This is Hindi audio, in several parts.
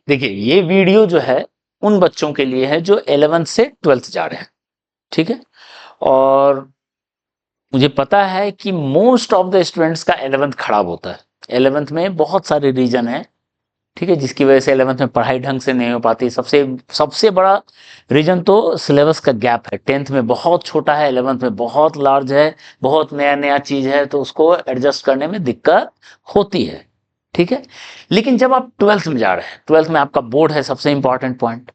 देखिए ये वीडियो जो है उन बच्चों के लिए है जो 11th से 12th जा रहे हैं, ठीक है। और मुझे पता है कि मोस्ट ऑफ द स्टूडेंट्स का 11th खराब होता है। 11th में बहुत सारे रीजन है, ठीक है, जिसकी वजह से 11th में पढ़ाई ढंग से नहीं हो पाती। सबसे सबसे बड़ा रीजन तो सिलेबस का गैप है। 10th में बहुत छोटा है, 11th में बहुत लार्ज है, बहुत नया नया चीज है, तो उसको एडजस्ट करने में दिक्कत होती है, ठीक है। लेकिन जब आप 12th में जा रहे हैं, 12th में आपका बोर्ड है, सबसे important point,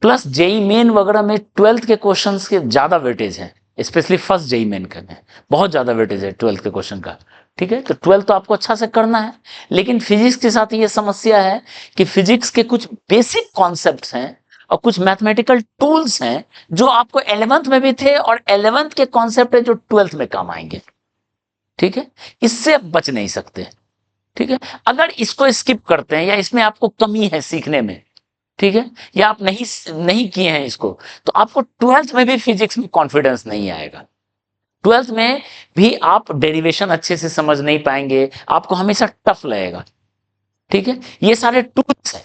plus JEE main वगैरह में 12th के क्वेश्चंस के ज्यादा वेटेज है, स्पेशली फर्स्ट जेई मेन का में बहुत ज्यादा वेटेज है 12th के क्वेश्चन का, ठीक है। तो 12th तो आपको अच्छा से करना है, लेकिन फिजिक्स के साथ ये समस्या है कि फिजिक्स के कुछ बेसिक कॉन्सेप्ट्स हैं और कुछ मैथमेटिकल टूल्स हैं जो आपको 11th में भी थे, और 11th के कॉन्सेप्ट है जो 12th में काम आएंगे, ठीक है। इससे आप बच नहीं सकते, ठीक है। अगर इसको स्किप करते हैं या इसमें आपको कमी है सीखने में, ठीक है, या आप नहीं नहीं किए हैं इसको, तो आपको 12th में भी फिजिक्स में कॉन्फिडेंस नहीं आएगा। 12th में भी आप डेरिवेशन अच्छे से समझ नहीं पाएंगे, आपको हमेशा टफ लगेगा, ठीक है। ये सारे टूल्स हैं,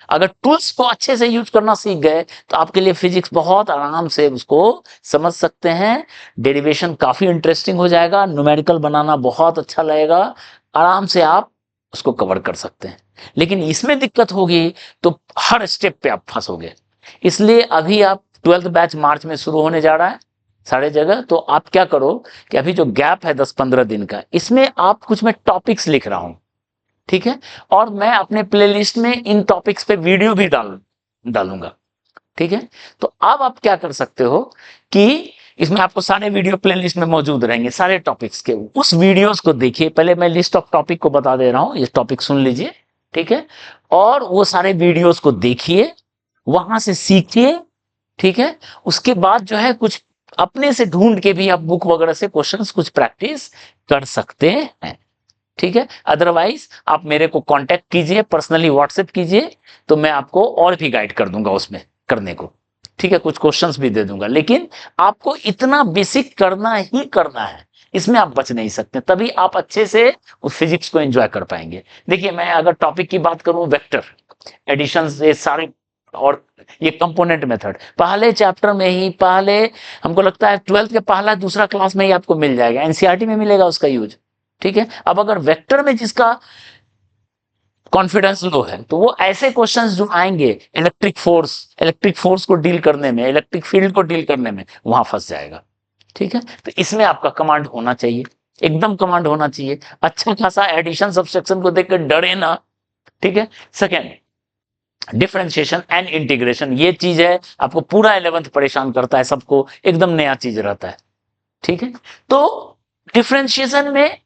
अगर टूल्स को अच्छे से यूज करना सीख गए तो आपके लिए फिजिक्स बहुत आराम से उसको समझ सकते हैं। डेरिवेशन काफी इंटरेस्टिंग हो जाएगा, न्यूमेरिकल बनाना बहुत अच्छा लगेगा, आराम से आप उसको कवर कर सकते हैं। लेकिन इसमें दिक्कत होगी तो हर स्टेप पे आप फंसोगे। इसलिए अभी आप 12th बैच मार्च में शुरू होने जा रहा है सारे जगह, तो आप क्या करो कि अभी जो गैप है 10-15 दिन का, इसमें आप कुछ, मैं टॉपिक्स लिख रहा हूं, ठीक है, और मैं अपने प्लेलिस्ट में इन टॉपिक्स पे वीडियो भी डालूंगा, ठीक है। तो अब आप क्या कर सकते हो कि इसमें आपको सारे वीडियो प्लेलिस्ट में मौजूद रहेंगे, सारे टॉपिक्स के, उस वीडियोस को देखिए। पहले मैं लिस्ट ऑफ टॉपिक को बता दे रहा हूं, ये टॉपिक सुन लीजिए, ठीक है, और वो सारे वीडियोस को देखिए, वहां से सीखिए, ठीक है। उसके बाद जो है कुछ अपने से ढूंढ के भी आप बुक वगैरह से क्वेश्चंस कुछ प्रैक्टिस कर सकते हैं, ठीक है। अदरवाइज आप मेरे को कांटेक्ट कीजिए, पर्सनली व्हाट्सएप कीजिए, तो मैं आपको और भी गाइड कर दूंगा उसमें करने को, ठीक है, कुछ क्वेश्चंस भी दे दूंगा। लेकिन आपको इतना बेसिक करना ही करना है, इसमें आप बच नहीं सकते, तभी आप अच्छे से उस फिजिक्स को एंजॉय कर पाएंगे। देखिए मैं अगर टॉपिक की बात करूं, वेक्टर एडिशन, ये सारे, और ये कंपोनेंट मेथड पहले चैप्टर में ही, पहले हमको लगता है 12th के पहला दूसरा क्लास में ही आपको मिल जाएगा, एनसीईआरटी में मिलेगा उसका यूज, ठीक है। अब अगर वेक्टर में जिसका कॉन्फिडेंस लो है, तो वो ऐसे क्वेश्चंस जो आएंगे इलेक्ट्रिक फोर्स को डील करने में, इलेक्ट्रिक फील्ड को डील करने में, वहां फंस जाएगा, ठीक है। तो इसमें आपका कमांड होना चाहिए, एकदम कमांड होना चाहिए, अच्छा खासा एडिशन सब्सट्रैक्शन को देखकर डरे ना, ठीक है। सेकेंड, डिफरेंशिएशन एंड इंटीग्रेशन, ये चीज है आपको पूरा 11th परेशान करता है, सबको एकदम नया चीज रहता है, ठीक है। तो डिफरेंशिएशन में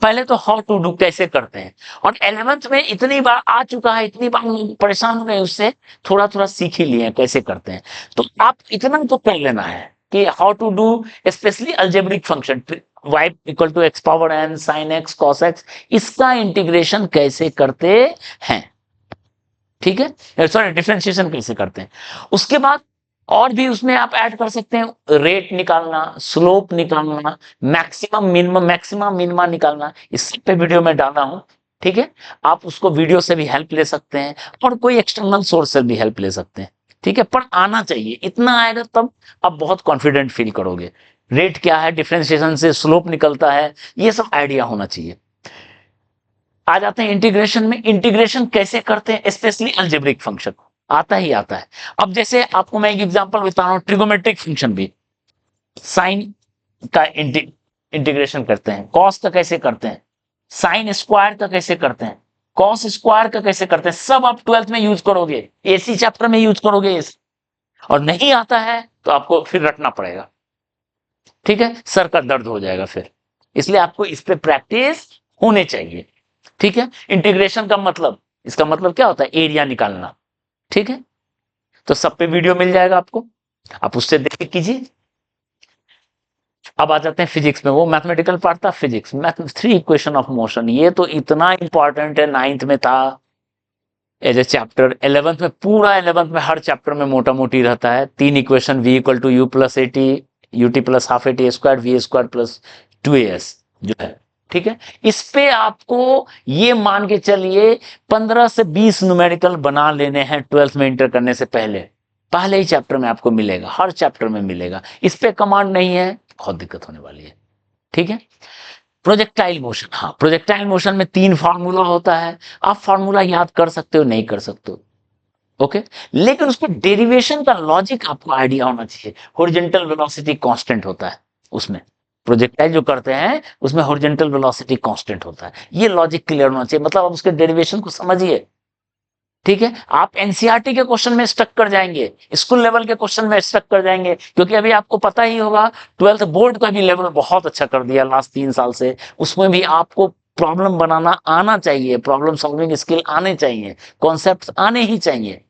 पहले तो हाउ टू डू कैसे करते हैं, और 11th में इतनी बार आ चुका है, इतनी बार परेशान हो गए उससे, थोड़ा थोड़ा सीख ही लिए कैसे करते हैं। तो आप इतना तो कर लेना है कि how to do, specially algebraic function, y equal to X power n sine x cos x, इसका इंटीग्रेशन कैसे करते हैं, ठीक है, सॉरी डिफरेंशिएशन कैसे करते हैं। उसके बाद और भी उसमें आप ऐड कर सकते हैं, रेट निकालना, स्लोप निकालना, मैक्सिमम मिनिमा निकालना, इस सब पे वीडियो में डाला हूं, ठीक है। आप उसको वीडियो से भी हेल्प ले सकते हैं और कोई एक्सटर्नल सोर्स से भी हेल्प ले सकते हैं, ठीक है। पर आना चाहिए, इतना आएगा तब आप बहुत कॉन्फिडेंट फील करोगे। रेट क्या है, डिफरेंशिएशन से स्लोप निकलता है, ये सब आइडिया होना चाहिए। आ जाते हैं इंटीग्रेशन में, इंटीग्रेशन कैसे करते हैं, स्पेशली अलजेब्रिक फंक्शन आता ही आता है। अब जैसे आपको मैं एक एग्जांपल बता रहा हूं, ट्रिगोमेट्रिक फंक्शन भी साइन का इंटीग्रेशन करते हैं, कॉस का कैसे करते हैं, साइन स्क्वायर का कैसे करते हैं, कॉस स्क्वायर का कैसे करते हैं, सब आप 12th में यूज करोगे, एसी चैप्टर में यूज करोगे। और नहीं आता है तो आपको फिर रटना पड़ेगा, ठीक है, सर का दर्द हो जाएगा फिर। इसलिए आपको इस पे प्रैक्टिस होने चाहिए, ठीक है। इंटीग्रेशन का मतलब, इसका मतलब क्या होता है, एरिया निकालना, ठीक है। तो सब पे वीडियो मिल जाएगा आपको, आप उससे देख के कीजिए। अब आ जाते हैं फिजिक्स में, वो मैथमेटिकल पार्ट था physics, math 3 equation of motion, ये तो इतना इंपॉर्टेंट है, 9th में था एज ए चैप्टर, 11th में पूरा, 11th में हर चैप्टर में मोटा मोटी रहता है 3 equation, v equal to U plus A T, U T plus half A T square, V square plus 2as जो है, ठीक है, इस पे आपको ये मान के चलिए 15 से 20 न्यूमेरिकल बना लेने हैं 12th में इंटर करने से पहले। पहले ही चैप्टर में आपको मिलेगा, हर चैप्टर में मिलेगा। इस पे कमांड नहीं है, बहुत दिक्कत होने वाली है। ठीक है, प्रोजेक्टाइल मोशन, हाँ प्रोजेक्टाइल मोशन में 3 फार्मूला होता है। आप फार्मूला याद कर सकते हो, नहीं कर सकते हो, ओके, लेकिन उसके डेरिवेशन का लॉजिक आपको आइडिया होना चाहिए। हॉरिजॉन्टल वेलोसिटी कांस्टेंट होता है उसमें, प्रोजेक्टाइल जो करते हैं उसमें हॉरिजॉन्टल वेलोसिटी कांस्टेंट होता है। ये लॉजिक क्लियर होना चाहिए, मतलब आप उसके डेरिवेशन को समझिए। ठीक है, आप एनसीईआरटी के क्वेश्चन में स्टक कर जाएंगे, स्कूल लेवल के क्वेश्चन में स्टक कर जाएंगे, क्योंकि अभी आपको पता ही होगा 12th बोर्ड का भी लेवल बहुत अच्छा कर दिया लास्ट 3 साल से। उसमें भी आपको प्रॉब्लम बनाना आना चाहिए, प्रॉब्लम सॉल्विंग स्किल आने चाहिए, कॉन्सेप्ट आने ही चाहिए।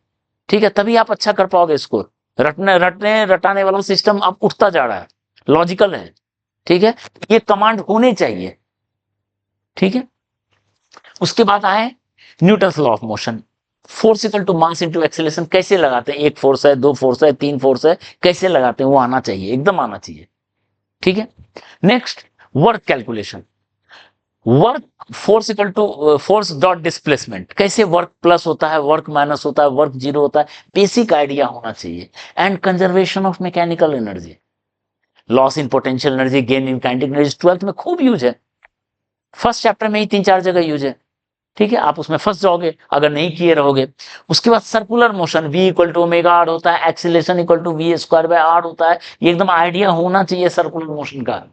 ठीक है, तभी आप अच्छा कर पाओगे स्कोर। रटाने वाला सिस्टम अब उठता जा रहा है, लॉजिकल है। ठीक है, ये कमांड होने चाहिए। ठीक है, उसके बाद आए Newton's law of motion. Force equal to mass into acceleration कैसे लगाते हैं, 1 फोर्स है, 2 फोर्स है, 3 फोर्स है, कैसे लगाते हैं वो आना चाहिए, एकदम आना चाहिए। ठीक है, next work calculation. Work force equal to force dot displacement, कैसे वर्क प्लस होता है, वर्क माइनस होता है, वर्क जीरो होता है, बेसिक आइडिया होना चाहिए। And conservation of mechanical energy, loss in potential energy, gain in kinetic energy 12th में खूब यूज है। फर्स्ट चैप्टर में ही 3-4 जगह यूज है। ठीक है, आप उसमें फंस जाओगे अगर नहीं किए रहोगे। उसके बाद circular motion, v equal to omega R होता है, acceleration equal to V square by R होता है। ये एकदम आइडिया होना चाहिए सर्कुलर मोशन का।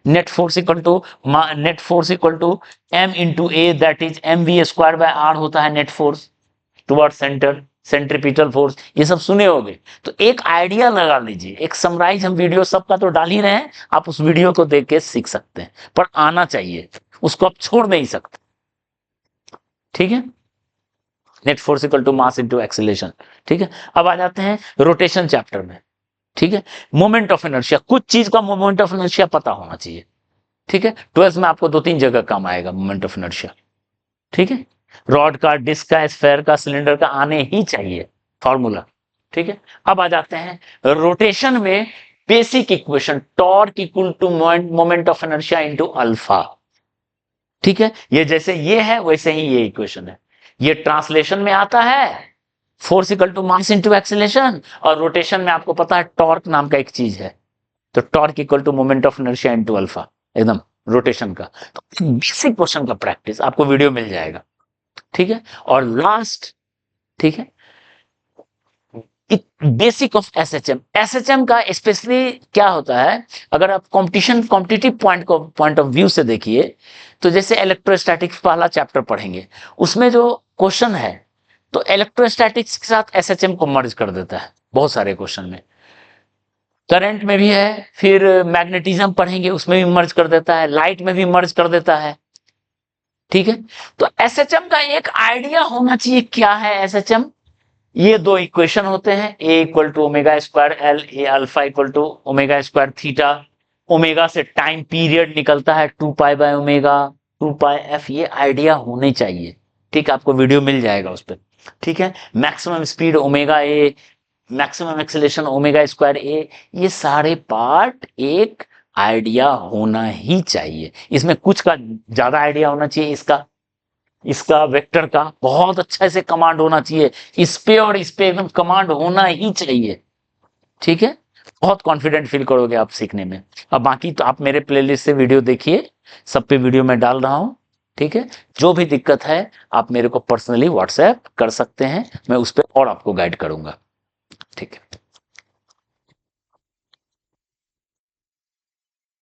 Net force equal to M into A, that is M V square by R होता है net force toward centre, centripetal force, ये सब सुने होंगे। तो एक आइडिया लगा लीजिए, एक समराइज, हम वीडियो सबका तो डाल ही रहे हैं, आप उस वीडियो को देख के सीख सकते हैं, पर आना चाहिए, उसको आप छोड़ नहीं सकते। ठीक है, net force equal to mass into acceleration. ठीक है, अब आ जाते हैं रोटेशन चैप्टर में। ठीक है, मोमेंट ऑफ इनर्शिया, कुछ चीज का मोमेंट ऑफ इनर्शिया पता होना चाहिए। ठीक है, 12th में आपको 2-3 जगह काम आएगा मोमेंट ऑफ इनर्शिया। ठीक है, रॉड का, डिस्क का, स्फेयर का, सिलेंडर का आने ही चाहिए फॉर्मूला। ठीक है, अब आ जाते हैं रोटेशन में basic equation, torque equal to moment of inertia into alpha. ठीक है, ये जैसे ये है वैसे ही ये इक्वेशन है। ये ट्रांसलेशन में आता है force equal to mass into acceleration, और रोटेशन में आपको पता है टॉर्क नाम का एक चीज है, तो torque equal to moment of inertia into alpha, एकदम रोटेशन का। तो बेसिक क्वेश्चन का प्रैक्टिस आपको वीडियो मिल जाएगा। ठीक है, और लास्ट, ठीक है, बेसिक ऑफ एसएचएम। एसएचएम का स्पेशली क्या होता है, अगर आप कॉम्पिटिटिव पॉइंट ऑफ व्यू से देखिए, तो जैसे इलेक्ट्रोस्टैटिक्स पहला चैप्टर पढ़ेंगे, उसमें जो क्वेश्चन है तो इलेक्ट्रोस्टैटिक्स के साथ एसएचएम को मर्ज कर देता है बहुत सारे क्वेश्चन में। करंट में भी है, फिर मैग्नेटिज्म पढ़ेंगे उसमें भी मर्ज कर देता है, लाइट में भी मर्ज कर देता है। ठीक है, तो एसएचएम का एक आइडिया होना चाहिए, क्या है एसएचएम। ये 2 इक्वेशन होते हैं, A equal to omega square L, A alpha equal to omega square theta. Omega से टाइम पीरियड निकलता है 2 pi by omega, 2 pi F, ये आइडिया होने चाहिए। ठीक, आपको वीडियो मिल जाएगा उस पर। ठीक है, maximum speed omega A, maximum acceleration omega square A, ये सारे पार्ट एक आइडिया होना ही चाहिए। इसमें कुछ का ज्यादा आइडिया होना चाहिए, इसका वेक्टर का बहुत अच्छा से कमांड होना चाहिए, इस पे और इस पे एकदम कमांड होना ही चाहिए। ठीक है, बहुत कॉन्फिडेंट फील करोगे आप सीखने में। अब बाकी तो आप मेरे प्लेलिस्ट से वीडियो देखिए, सब पे वीडियो मैं डाल रहा हूं। ठीक है, जो भी दिक्कत है आप मेरे को पर्सनली व्हाट्सएप कर सकते हैं, मैं उस पर और आपको गाइड करूंगा।